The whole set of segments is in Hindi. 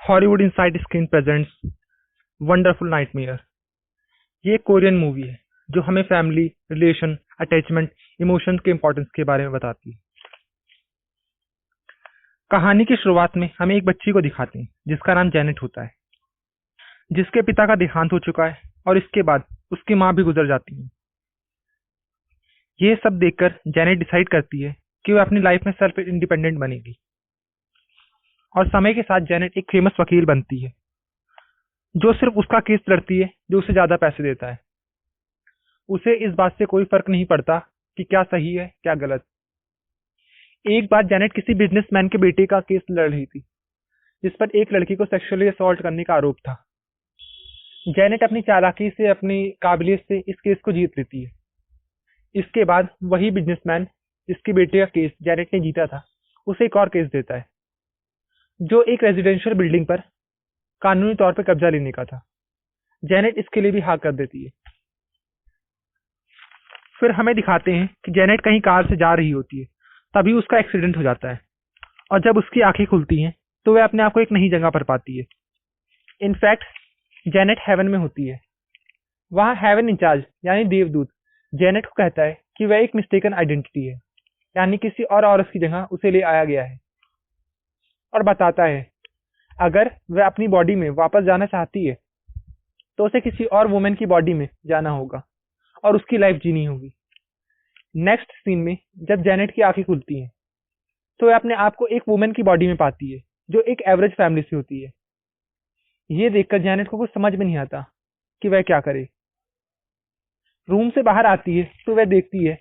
Hollywood inside screen presents wonderful nightmare. ये एक कोरियन मूवी है जो हमें फैमिली, रिलेशन, अटैचमेंट, इमोशंस के इंपॉर्टेंस के बारे में बताती है। कहानी की शुरुआत में हमें एक बच्ची को दिखाते हैं जिसका नाम जेनेट होता है, जिसके पिता का देहांत हो चुका है और इसके बाद उसकी माँ भी गुजर जाती है। ये सब देखकर जेनेट डिसाइड करती है कि वह अपनी लाइफ में सेल्फ इंडिपेंडेंट बनेगी और समय के साथ जेनेट एक फेमस वकील बनती है जो सिर्फ उसका केस लड़ती है जो उसे ज्यादा पैसे देता है। उसे इस बात से कोई फर्क नहीं पड़ता कि क्या सही है क्या गलत। एक बार जेनेट किसी बिजनेसमैन के बेटे का केस लड़ रही थी जिस पर एक लड़की को सेक्सुअली असॉल्ट करने का आरोप था। जेनेट अपनी चालाकी से, अपनी काबिलियत से इस केस को जीत लेती है। इसके बाद वही बिजनेसमैन जिसके बेटे का केस जेनेट ने जीता था उसे एक और केस देता है जो एक रेजिडेंशियल बिल्डिंग पर कानूनी तौर पर कब्जा लेने का था। जेनेट इसके लिए भी हाँ कर देती है। फिर हमें दिखाते हैं कि जेनेट कहीं कार से जा रही होती है, तभी उसका एक्सीडेंट हो जाता है और जब उसकी आंखें खुलती हैं तो वह अपने आप को एक नई जगह पर पाती है। इनफैक्ट जेनेट हेवन में होती है। वहाँ हेवन इंचार्ज यानी देवदूत जेनेट को कहता है कि वह एक मिस्टेकन आइडेंटिटी है, यानी किसी और औरत की जगह उसे ले आया गया है, और बताता है अगर वह अपनी बॉडी में वापस जाना चाहती है तो उसे किसी और वुमेन की बॉडी में जाना होगा और उसकी लाइफ जीनी होगी। नेक्स्ट सीन में जब जेनेट की आंखें खुलती हैं तो वह अपने आप को एक वुमेन की बॉडी में पाती है जो एक एवरेज फैमिली से होती है। ये देखकर जेनेट को कुछ समझ में नहीं आता कि वह क्या करे। रूम से बाहर आती है तो वह देखती है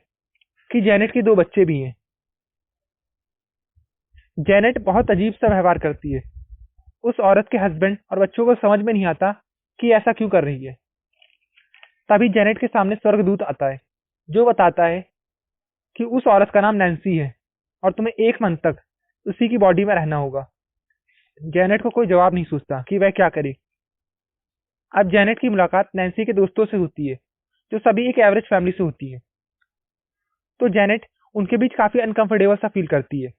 कि जेनेट के 2 बच्चे भी हैं। जेनेट बहुत अजीब सा व्यवहार करती है। उस औरत के हस्बैंड और बच्चों को समझ में नहीं आता कि ऐसा क्यों कर रही है। तभी जेनेट के सामने स्वर्गदूत आता है जो बताता है कि उस औरत का नाम नैन्सी है और तुम्हें 1 मंथ तक उसी की बॉडी में रहना होगा। जेनेट को कोई जवाब नहीं सोचता कि वह क्या करे। अब जेनेट की मुलाकात नैन्सी के दोस्तों से होती है जो सभी एक एवरेज फैमिली से होती है। तो जेनेट उनके बीच काफी अनकंफर्टेबल सा फील करती है।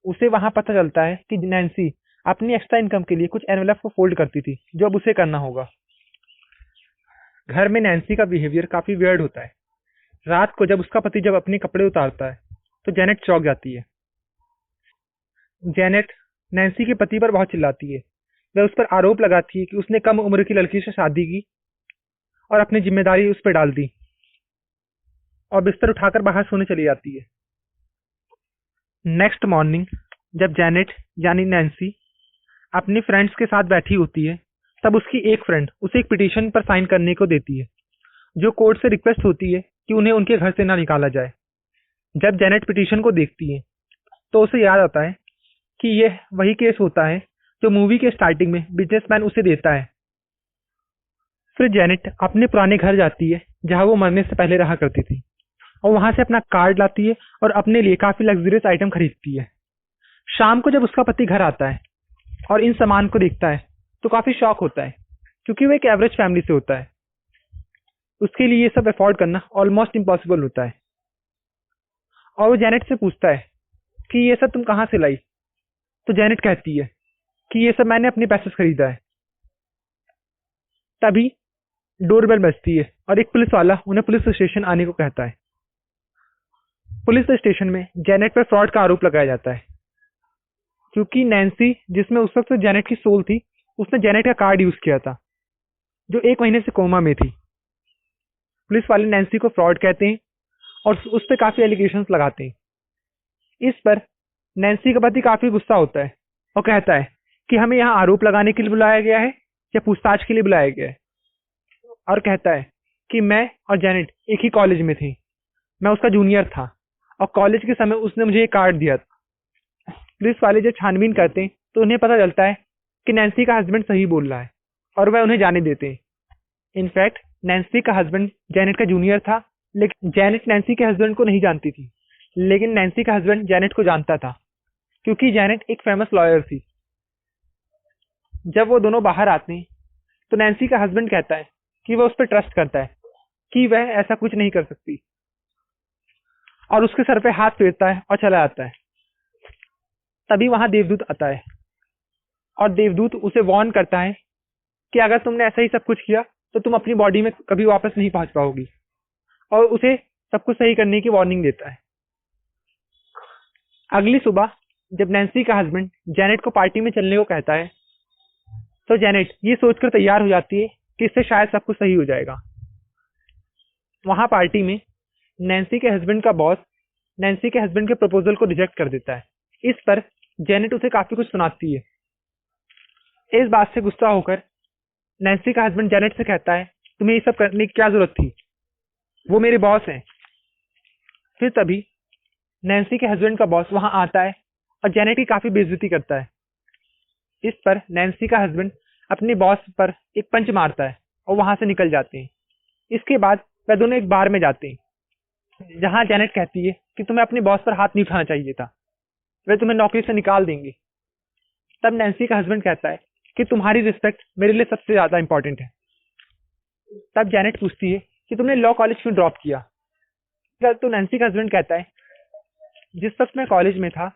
उसे वहां पता चलता है कि नैन्सी अपनी एक्स्ट्रा इनकम के लिए कुछ एनवेलप को फोल्ड करती थी जो अब उसे करना होगा। घर में नैन्सी का बिहेवियर काफी वियर्ड होता है। रात को जब उसका पति अपने कपड़े उतारता है तो जेनेट चौंक जाती है। जेनेट नैन्सी के पति पर बहुत चिल्लाती है। वह उस पर आरोप लगाती है कि उसने कम उम्र की लड़की से शादी की और अपनी जिम्मेदारी उस पर डाल दी और बिस्तर उठाकर बाहर सोने चली जाती है। नेक्स्ट मॉर्निंग जब जेनेट यानी नैन्सी अपनी फ्रेंड्स के साथ बैठी होती है तब उसकी एक फ्रेंड उसे एक पिटीशन पर साइन करने को देती है जो कोर्ट से रिक्वेस्ट होती है कि उन्हें उनके घर से ना निकाला जाए। जब जेनेट पिटीशन को देखती है तो उसे याद आता है कि यह वही केस होता है जो मूवी के स्टार्टिंग में बिजनेसमैन उसे देता है। फिर जेनेट अपने पुराने घर जाती है जहां वो मरने से पहले रहा करती थी और वहां से अपना कार्ड लाती है और अपने लिए काफी लग्जरियस आइटम खरीदती है। शाम को जब उसका पति घर आता है और इन सामान को देखता है तो काफी शॉक होता है क्योंकि वो एक एवरेज फैमिली से होता है। उसके लिए ये सब अफोर्ड करना ऑलमोस्ट इम्पॉसिबल होता है और वो जेनेट से पूछता है कि ये सब तुम कहाँ से लाई। तो जेनेट कहती है कि ये सब मैंने अपने पैसे से खरीदा है। तभी डोरबेल बजती है और एक पुलिस वाला उन्हें पुलिस स्टेशन आने को कहता है। पुलिस स्टेशन में जेनेट पर फ्रॉड का आरोप लगाया जाता है क्योंकि नैन्सी, जिसमें उस वक्त जेनेट की सोल थी, उसने जेनेट का कार्ड यूज किया था जो 1 महीने से कोमा में थी। पुलिस वाले नैन्सी को फ्रॉड कहते हैं और उस पर काफी एलिगेशंस लगाते हैं। इस पर नैन्सी का पति काफी गुस्सा होता है और कहता है कि हमें यहाँ आरोप लगाने के लिए बुलाया गया है या पूछताछ के लिए बुलाया गया है, और कहता है कि मैं और जेनेट एक ही कॉलेज में थे, मैं उसका जूनियर था और कॉलेज के समय उसने मुझे एक कार्ड दिया था। पुलिस वाले जब छानबीन करते हैं तो उन्हें पता चलता है कि नैन्सी का हस्बैंड सही बोल रहा है और वह उन्हें जाने देते हैं। इनफैक्ट नैन्सी का हस्बैंड जेनेट का जूनियर था, लेकिन जेनेट नैन्सी के हस्बैंड को नहीं जानती थी, लेकिन नैन्सी का हस्बैंड जेनेट को जानता था क्योंकि जेनेट एक फेमस लॉयर थी। जब वो दोनों बाहर आते हैं तो नैन्सी का हस्बैंड कहता है कि वह उस पर ट्रस्ट करता है कि वह ऐसा कुछ नहीं कर सकती और उसके सर पे हाथ फेरता है और चला जाता है। तभी वहां देवदूत आता है और देवदूत उसे वार्न करता है कि अगर तुमने ऐसा ही सब कुछ किया तो तुम अपनी बॉडी में कभी वापस नहीं पहुंच पाओगी, और उसे सब कुछ सही करने की वार्निंग देता है। अगली सुबह जब नैन्सी का हस्बैंड जेनेट को पार्टी में चलने को कहता है, तो जेनेट ये सोचकर तैयार हो जाती है कि इससे शायद सब कुछ सही हो जाएगा। वहां पार्टी में नैन्सी के हस्बैंड का बॉस नैन्सी के हस्बैंड के प्रपोजल को रिजेक्ट कर देता है। इस पर जेनेट उसे काफी कुछ सुनाती है। इस बात से गुस्सा होकर नैन्सी का हस्बैंड जेनेट से कहता है, तुम्हें ये सब करने की क्या जरूरत थी, वो मेरे बॉस हैं। फिर तभी नैन्सी के हस्बैंड का बॉस वहां आता है और जेनेट की काफी बेइज्जती करता है। इस पर नैन्सी का हस्बैंड अपने बॉस पर एक पंच मारता है और वहां से निकल जाते हैं। इसके बाद वह दोनों एक बार में जाते हैं, जहां जेनेट कहती है कि तुम्हें अपने बॉस पर हाथ नहीं उठाना चाहिए था, वे तुम्हें नौकरी से निकाल देंगे। तब नैन्सी का हस्बैंड कहता है कि तुम्हारी रिस्पेक्ट मेरे लिए सबसे ज्यादा इंपॉर्टेंट है। तब जेनेट पूछती है कि तुमने लॉ कॉलेज क्यों ड्रॉप किया। तो नैन्सी का हस्बैंड कहता है, जिस वक्त मैं कॉलेज में था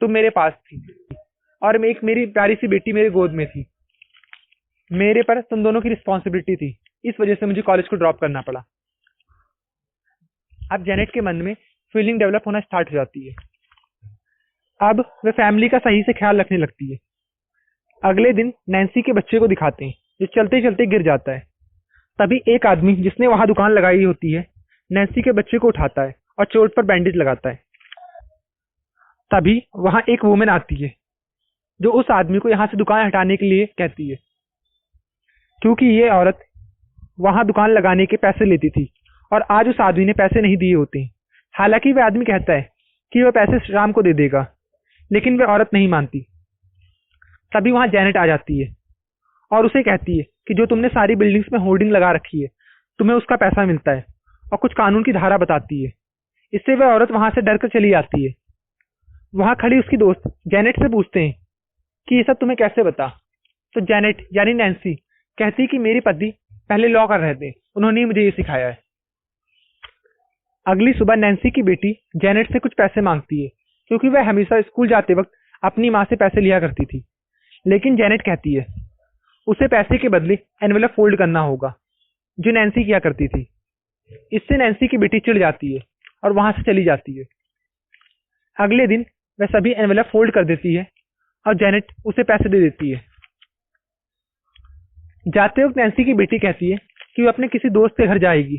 तुम मेरे पास थी और एक मेरी प्यारी सी बेटी मेरे गोद में थी। मेरे पर तुम दोनों की रिस्पॉन्सिबिलिटी थी, इस वजह से मुझे कॉलेज को ड्रॉप करना पड़ा। अब जेनेट के मन में फीलिंग डेवलप होना स्टार्ट हो जाती है। अब वे फैमिली का सही से ख्याल रखने लगती है। अगले दिन नैन्सी के बच्चे को दिखाते हैं जो चलते चलते गिर जाता है। तभी एक आदमी जिसने वहां दुकान लगाई होती है नैन्सी के बच्चे को उठाता है और चोट पर बैंडेज लगाता है। तभी वहां एक वुमेन आती है जो उस आदमी को यहाँ से दुकान हटाने के लिए कहती है, क्योंकि ये औरत वहां दुकान लगाने के पैसे लेती थी और आज उस आदमी ने पैसे नहीं दिए होते। हालांकि वह आदमी कहता है कि वह पैसे शाम को दे देगा, लेकिन वह औरत नहीं मानती। तभी वहां जेनेट आ जाती है और उसे कहती है कि जो तुमने सारी बिल्डिंग्स में होर्डिंग लगा रखी है तुम्हें उसका पैसा मिलता है, और कुछ कानून की धारा बताती है। इससे वह औरत वहां से डर कर चली जाती है। वहां खड़ी उसकी दोस्त जेनेट से पूछते हैं कि ये सब तुम्हें कैसे बता। तो जेनेट यानी नैन्सी कहती है कि मेरे पति पहले लॉ कर रहे थे, उन्होंने ही मुझे ये सिखाया है। अगली सुबह नैन्सी की बेटी जेनेट से कुछ पैसे मांगती है, क्योंकि वह हमेशा स्कूल जाते वक्त अपनी माँ से पैसे लिया करती थी। लेकिन जेनेट कहती है उसे पैसे के बदले एनवेलप फोल्ड करना होगा, जो नैन्सी किया करती थी। इससे नैन्सी की बेटी चिढ़ जाती है और वहां से चली जाती है। अगले दिन वह सभी एनवेलप फोल्ड कर देती है और जेनेट उसे पैसे दे देती है। जाते वक्त नैन्सी की बेटी कहती है कि वह अपने किसी दोस्त के घर जाएगी।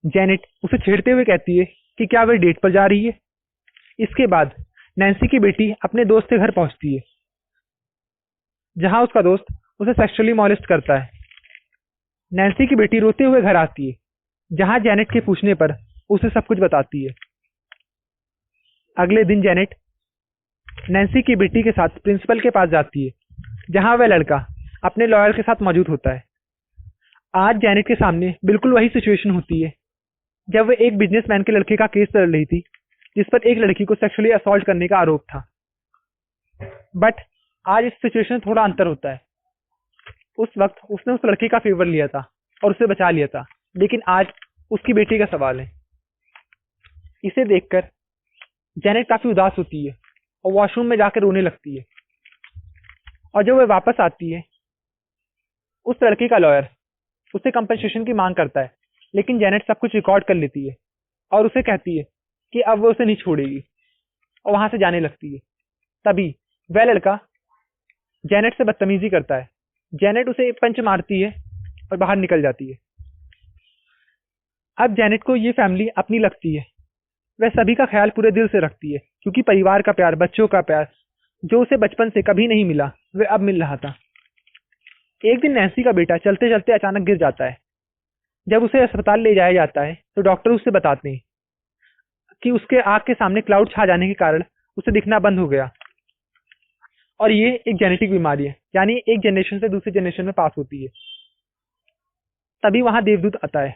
जेनेट उसे छेड़ते हुए कहती है कि क्या वह डेट पर जा रही है। इसके बाद नैन्सी की बेटी अपने दोस्त के घर पहुंचती है, जहां उसका दोस्त उसे सेक्सुअली मॉलेस्ट करता है। नैन्सी की बेटी रोते हुए घर आती है, जहां जेनेट के पूछने पर उसे सब कुछ बताती है। अगले दिन जेनेट नैन्सी की बेटी के साथ प्रिंसिपल के पास जाती है, जहां वह लड़का अपने लॉयर के साथ मौजूद होता है। आज जेनेट के सामने बिल्कुल वही सिचुएशन होती है जब वह एक बिजनेसमैन के लड़के का केस लड़ रही थी, जिस पर एक लड़की को सेक्सुअली असॉल्ट करने का आरोप था। बट आज इस सिचुएशन में थोड़ा अंतर होता है। उस वक्त उसने उस लड़के का फेवर लिया था और उसे बचा लिया था, लेकिन आज उसकी बेटी का सवाल है। इसे देखकर जेनेट काफी उदास होती है और वॉशरूम में जाकर रोने लगती है। और जब वह वापस आती है, उस लड़के का लॉयर उससे कंपनसेशन की मांग करता है, लेकिन जेनेट सब कुछ रिकॉर्ड कर लेती है और उसे कहती है कि अब वो उसे नहीं छोड़ेगी, और वहां से जाने लगती है। तभी वह लड़का जेनेट से बदतमीजी करता है। जेनेट उसे एक पंच मारती है और बाहर निकल जाती है। अब जेनेट को ये फैमिली अपनी लगती है। वह सभी का ख्याल पूरे दिल से रखती है, क्योंकि परिवार का प्यार, बच्चों का प्यार जो उसे बचपन से कभी नहीं मिला, वह अब मिल रहा था। एक दिन नैन्सी का बेटा चलते चलते अचानक गिर जाता है। जब उसे अस्पताल ले जाया जाता है तो डॉक्टर उसे बताते हैं कि उसके आंख के सामने क्लाउड छा जाने के कारण उसे दिखना बंद हो गया, और ये एक जेनेटिक बीमारी है, यानी एक जनरेशन से दूसरी जनरेशन में पास होती है। तभी वहां देवदूत आता है।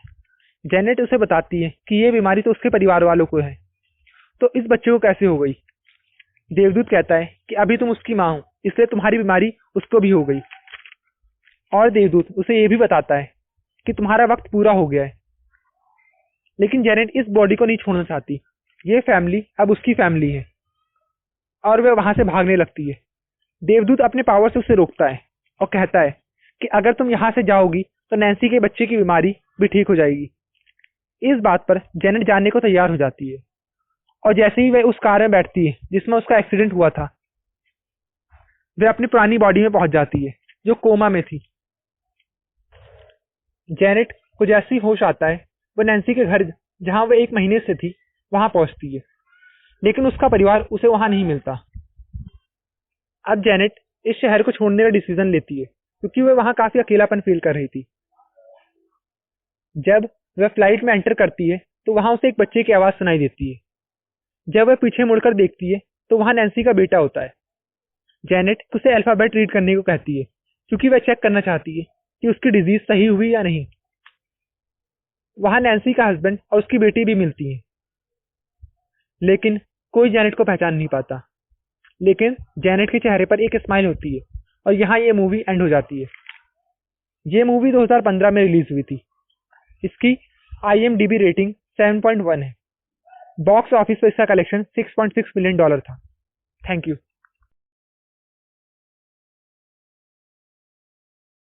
जेनेट उसे बताती है कि ये बीमारी तो उसके परिवार वालों को है, तो इस बच्चे को कैसे हो गई। देवदूत कहता है कि अभी तुम उसकी माँ हो, इसलिए तुम्हारी बीमारी उसको भी हो गई। और देवदूत उसे ये भी बताता है कि तुम्हारा वक्त पूरा हो गया है। लेकिन जेनेट इस बॉडी को नहीं छोड़ना चाहती। ये फैमिली अब उसकी फैमिली है, और वह वहां से भागने लगती है। देवदूत अपने पावर से उसे रोकता है और कहता है कि अगर तुम यहाँ से जाओगी तो नैन्सी के बच्चे की बीमारी भी ठीक हो जाएगी। इस बात पर जेनेट जानने को तैयार हो जाती है और जैसे ही वह उस कार में बैठती है जिसमें उसका एक्सीडेंट हुआ था, वह अपनी पुरानी बॉडी में पहुंच जाती है जो कोमा में थी। जेनेट को जैसे ही होश आता है वो नैन्सी के घर जहां वह 1 महीने से थी वहां पहुंचती है, लेकिन उसका परिवार उसे वहां नहीं मिलता। अब जेनेट इस शहर को छोड़ने का डिसीजन लेती है क्योंकि वह वहां काफी अकेलापन फील कर रही थी। जब वह फ्लाइट में एंटर करती है तो वहां उसे एक बच्चे की आवाज सुनाई देती है। जब वह पीछे मुड़कर देखती है तो वहां नैन्सी का बेटा होता है। जेनेट उसे अल्फाबेट रीड करने को कहती है क्योंकि वह चेक करना चाहती है कि उसकी डिजीज सही हुई या नहीं। वहां नैन्सी का हस्बैंड और उसकी बेटी भी मिलती है, लेकिन कोई जेनेट को पहचान नहीं पाता। लेकिन जेनेट के चेहरे पर एक स्माइल होती है और यहाँ ये मूवी एंड हो जाती है। ये मूवी 2015 में रिलीज हुई थी। इसकी IMDb रेटिंग 7.1 है। बॉक्स ऑफिस पर इसका कलेक्शन $6.6 मिलियन था। Thank you.